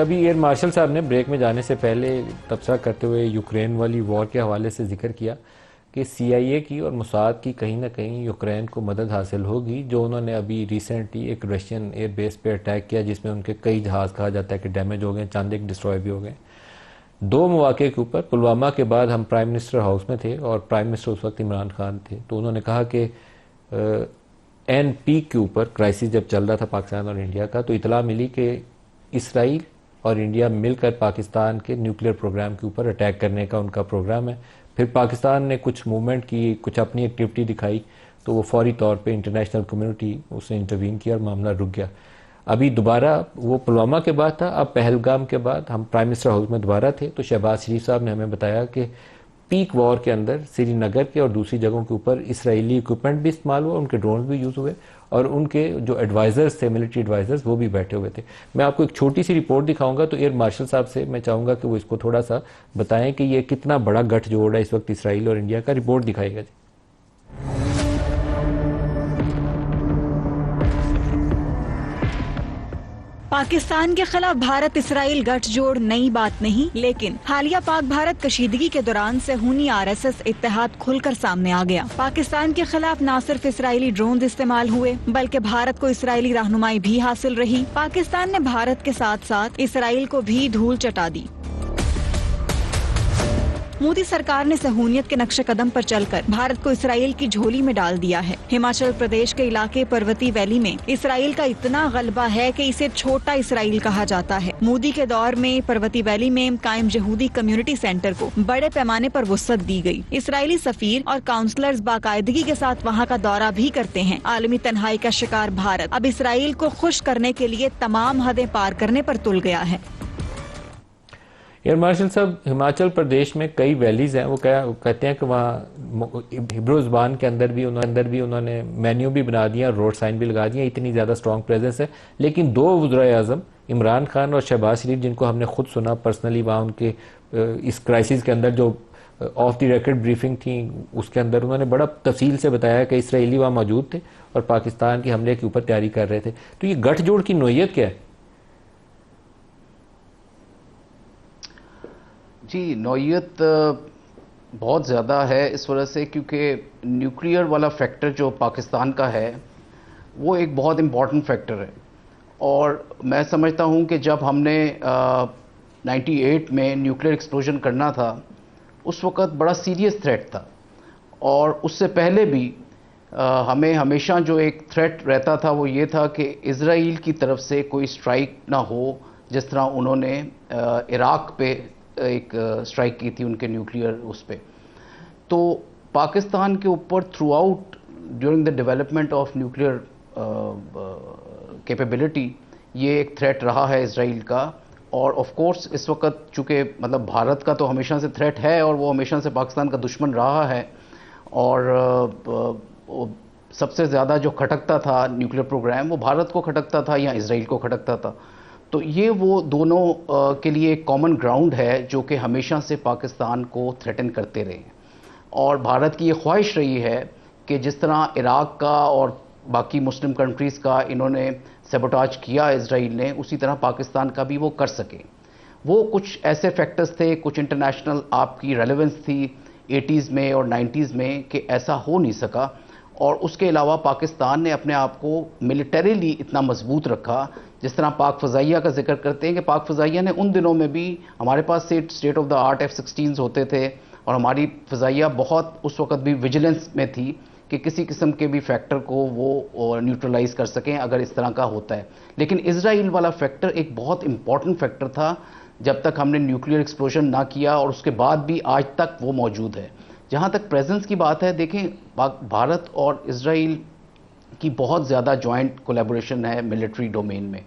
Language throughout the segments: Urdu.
ابھی ایئر مارشل صاحب نے بریک میں جانے سے پہلے تبصرہ کرتے ہوئے یوکرین والی وار کے حوالے سے ذکر کیا کہ سی آئی اے کی اور موساد کی کہیں نہ کہیں یوکرین کو مدد حاصل ہوگی، جو انہوں نے ابھی ریسنٹلی ایک رشین ایئر بیس پہ اٹیک کیا جس میں ان کے کئی جہاز کہا جاتا ہے کہ ڈیمیج ہو گئے، چند ایک ڈسٹروائے بھی ہو گئے۔ دو مواقع کے اوپر پلوامہ کے بعد ہم پرائم منسٹر ہاؤس میں تھے اور پرائم منسٹر اس وقت عمران خان تھے، تو انہوں نے کہا کہ این پیک کے اوپر کرائسس جب چل رہا تھا پاکستان اور انڈیا کا، تو اطلاع ملی کہ اسرائیل اور انڈیا مل کر پاکستان کے نیوکلیئر پروگرام کے اوپر اٹیک کرنے کا ان کا پروگرام ہے۔ پھر پاکستان نے کچھ موومنٹ کی، کچھ اپنی ایکٹیویٹی دکھائی، تو وہ فوری طور پہ انٹرنیشنل کمیونٹی اس نے انٹروین کیا اور معاملہ رک گیا۔ ابھی دوبارہ وہ پلوامہ کے بعد تھا، اب پہلگام کے بعد ہم پرائم منسٹر ہاؤس میں دوبارہ تھے، تو شہباز شریف صاحب نے ہمیں بتایا کہ پیک وار کے اندر سری نگر کے اور دوسری جگہوں کے اوپر اسرائیلی اکوپمنٹ بھی استعمال ہوا، ان کے ڈرونز بھی یوز ہوئے اور ان کے جو ایڈوائزرز تھے، ملٹری ایڈوائزرز، وہ بھی بیٹھے ہوئے تھے۔ میں آپ کو ایک چھوٹی سی رپورٹ دکھاؤں گا، تو ایئر مارشل صاحب سے میں چاہوں گا کہ وہ اس کو تھوڑا سا بتائیں کہ یہ کتنا بڑا گٹھ جوڑ ہے اس وقت اسرائیل اور انڈیا کا۔ رپورٹ دکھائے گا جی۔ پاکستان کے خلاف بھارت اسرائیل گٹھ جوڑ نئی بات نہیں، لیکن حالیہ پاک بھارت کشیدگی کے دوران صہیونی آر ایس ایس اتحاد کھل کر سامنے آ گیا۔ پاکستان کے خلاف نہ صرف اسرائیلی ڈرونز استعمال ہوئے بلکہ بھارت کو اسرائیلی رہنمائی بھی حاصل رہی۔ پاکستان نے بھارت کے ساتھ ساتھ اسرائیل کو بھی دھول چٹا دی۔ مودی سرکار نے صہیونیت کے نقش قدم پر چل کر بھارت کو اسرائیل کی جھولی میں ڈال دیا ہے۔ ہماچل پردیش کے علاقے پروتی ویلی میں اسرائیل کا اتنا غلبہ ہے کہ اسے چھوٹا اسرائیل کہا جاتا ہے۔ مودی کے دور میں پروتی ویلی میں قائم یہودی کمیونٹی سینٹر کو بڑے پیمانے پر وسعت دی گئی۔ اسرائیلی سفیر اور کاؤنسلرز باقاعدگی کے ساتھ وہاں کا دورہ بھی کرتے ہیں۔ عالمی تنہائی کا شکار بھارت اب اسرائیل کو خوش کرنے کے لیے تمام حدیں پار کرنے پر تل گیا ہے۔ ایئر مارشل صاحب، ہماچل پردیش میں کئی ویلیز ہیں، وہ کہتے ہیں کہ وہاں ہبرو زبان کے اندر بھی انہوں نے مینیو بھی بنا دیا، روڈ سائن بھی لگا دیا، اتنی زیادہ اسٹرانگ پریزنس ہے۔ لیکن دو وزرائے اعظم عمران خان اور شہباز شریف، جن کو ہم نے خود سنا پرسنلی وہاں ان کے اس کرائسس کے اندر جو آف دی ریکارڈ بریفنگ تھی، اس کے اندر انہوں نے بڑا تفصیل سے بتایا کہ اسرائیلی وہاں موجود تھے اور پاکستان کے حملے کے اوپر تیاری کر رہے تھے۔ تو یہ گٹھ جوڑ کی نوعیت کیا ہے؟ جی، نوعیت بہت زیادہ ہے اس وجہ سے کیونکہ نیوکلیئر والا فیکٹر جو پاکستان کا ہے وہ ایک بہت امپورٹنٹ فیکٹر ہے، اور میں سمجھتا ہوں کہ جب ہم نے 98 میں نیوکلیئر ایکسپلوژن کرنا تھا اس وقت بڑا سیریس تھریٹ تھا، اور اس سے پہلے بھی ہمیں ہمیشہ جو ایک تھریٹ رہتا تھا وہ یہ تھا کہ اسرائیل کی طرف سے کوئی اسٹرائک نہ ہو، جس طرح انہوں نے عراق پہ ایک اسٹرائک کی تھی ان کے نیوکلیئر اس پہ۔ تو پاکستان کے اوپر through out during the development of nuclear capability یہ ایک تھریٹ رہا ہے اسرائیل کا، اور آف کورس اس وقت چونکہ مطلب بھارت کا تو ہمیشہ سے تھریٹ ہے اور وہ ہمیشہ سے پاکستان کا دشمن رہا ہے، اور سب سے زیادہ جو کھٹکتا تھا نیوکلیئر پروگرام وہ بھارت کو کھٹکتا تھا یا اسرائیل کو کھٹکتا تھا۔ تو یہ وہ دونوں کے لیے ایک کامن گراؤنڈ ہے جو کہ ہمیشہ سے پاکستان کو تھریٹن کرتے رہے ہیں، اور بھارت کی یہ خواہش رہی ہے کہ جس طرح عراق کا اور باقی مسلم کنٹریز کا انہوں نے سیبوٹاج کیا اسرائیل نے، اسی طرح پاکستان کا بھی وہ کر سکے۔ وہ کچھ ایسے فیکٹرز تھے، کچھ انٹرنیشنل آپ کی ریلیونس تھی 80s میں اور 90s میں کہ ایسا ہو نہیں سکا، اور اس کے علاوہ پاکستان نے اپنے آپ کو ملٹریلی اتنا مضبوط رکھا۔ جس طرح پاک فضائیہ کا ذکر کرتے ہیں کہ پاک فضائیہ نے ان دنوں میں بھی ہمارے پاس state of the art F-16 ہوتے تھے، اور ہماری فضائیہ بہت اس وقت بھی ویجیلنس میں تھی کہ کسی قسم کے بھی فیکٹر کو وہ نیوٹرلائز کر سکیں اگر اس طرح کا ہوتا ہے۔ لیکن اسرائیل والا فیکٹر ایک بہت امپورٹنٹ فیکٹر تھا جب تک ہم نے نیوکلیئر ایکسپلوژن نہ کیا، اور اس کے بعد بھی آج تک وہ موجود ہے۔ جہاں تک پریزنس کی بات ہے، دیکھیں بھارت اور اسرائیل کی بہت زیادہ جوائنٹ کولیبوریشن ہے ملٹری ڈومین میں۔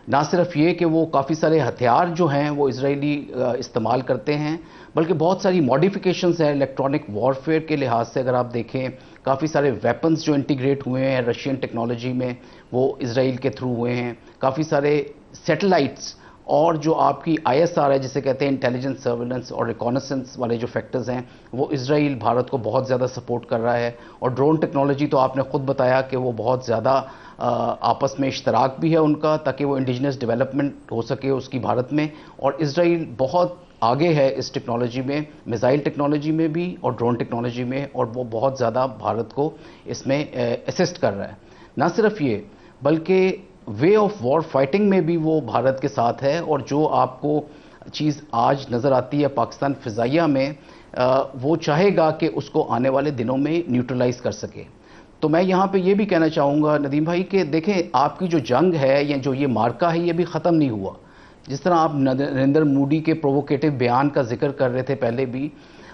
نہ صرف یہ کہ وہ کافی سارے ہتھیار جو ہیں وہ اسرائیلی استعمال کرتے ہیں، بلکہ بہت ساری ماڈیفیکیشنز ہیں الیکٹرانک وارفیئر کے لحاظ سے۔ اگر آپ دیکھیں کافی سارے ویپنز جو انٹیگریٹ ہوئے ہیں رشین ٹیکنالوجی میں وہ اسرائیل کے تھرو ہوئے ہیں، کافی سارے سیٹلائٹس اور جو آپ کی ISR ہے جسے کہتے ہیں انٹیلیجنس سرویلنس اور ریکونیسنس والے جو فیکٹرز ہیں وہ اسرائیل بھارت کو بہت زیادہ سپورٹ کر رہا ہے. اور ڈرون ٹیکنالوجی تو آپ نے خود بتایا کہ وہ بہت زیادہ آپس میں اشتراک بھی ہے ان کا تاکہ وہ انڈیجنس ڈیولپمنٹ ہو سکے اس کی بھارت میں. اور اسرائیل بہت آگے ہے اس ٹیکنالوجی میں, میزائل ٹیکنالوجی میں بھی اور ڈرون ٹیکنالوجی میں, اور وہ بہت زیادہ بھارت کو اس میں اسسٹ کر رہا ہے. نہ صرف یہ بلکہ وے آف وار فائٹنگ میں بھی وہ بھارت کے ساتھ ہے. اور جو آپ کو چیز آج نظر آتی ہے پاکستان فضائیہ میں, وہ چاہے گا کہ اس کو آنے والے دنوں میں نیوٹرلائز کر سکے. تو میں یہاں پہ یہ بھی کہنا چاہوں گا ندیم بھائی کہ دیکھیں آپ کی جو جنگ ہے یا جو یہ مارکا ہے یہ بھی ختم نہیں ہوا. جس طرح آپ نریندر مودی کے پرووکیٹو بیان کا ذکر کر رہے تھے پہلے بھی,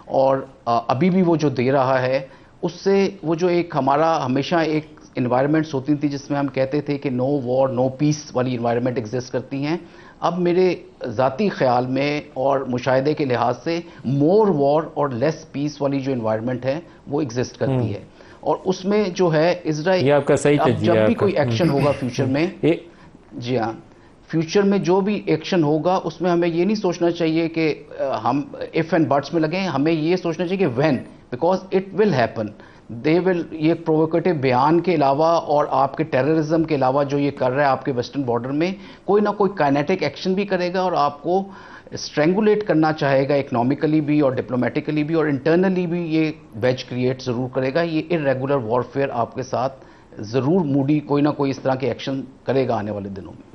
اور ابھی بھی وہ جو دے رہا ہے, اس سے وہ جو ایک ہمارا ہمیشہ ایک انوائرمنٹس ہوتی تھی جس میں ہم کہتے تھے کہ نو وار نو پیس والی انوائرمنٹ ایگزسٹ کرتی ہیں, اب میرے ذاتی خیال میں اور مشاہدے کے لحاظ سے مور وار اور لیس پیس والی جو انوائرمنٹ ہے وہ ایگزسٹ کرتی ہے. اور اس میں جو ہے اسرائیل, یہ آپ کا صحیح تجزیہ ہے. جب بھی کوئی ایکشن ہوگا فیوچر میں, جی ہاں, فیوچر میں جو بھی ایکشن ہوگا اس میں ہمیں یہ نہیں سوچنا چاہیے کہ ہم ایف اینڈ بٹس میں لگیں, ہمیں یہ سوچنا چاہیے کہ when, because it will happen. They will, یہ پرووکیٹو بیان کے علاوہ اور آپ کے ٹیررزم کے علاوہ جو یہ کر رہا ہے آپ کے ویسٹرن بارڈر میں, کوئی نہ کوئی کائنیٹک ایکشن بھی کرے گا اور آپ کو اسٹرینگولیٹ کرنا چاہے گا اکنامکلی بھی اور ڈپلومیٹیکلی بھی اور انٹرنلی بھی. یہ ویج کریٹ ضرور کرے گا. یہ ارریگولر وارفیئر آپ کے ساتھ ضرور مودی کوئی نہ کوئی اس طرح کے ایکشن کرے گا آنے والے دنوں میں.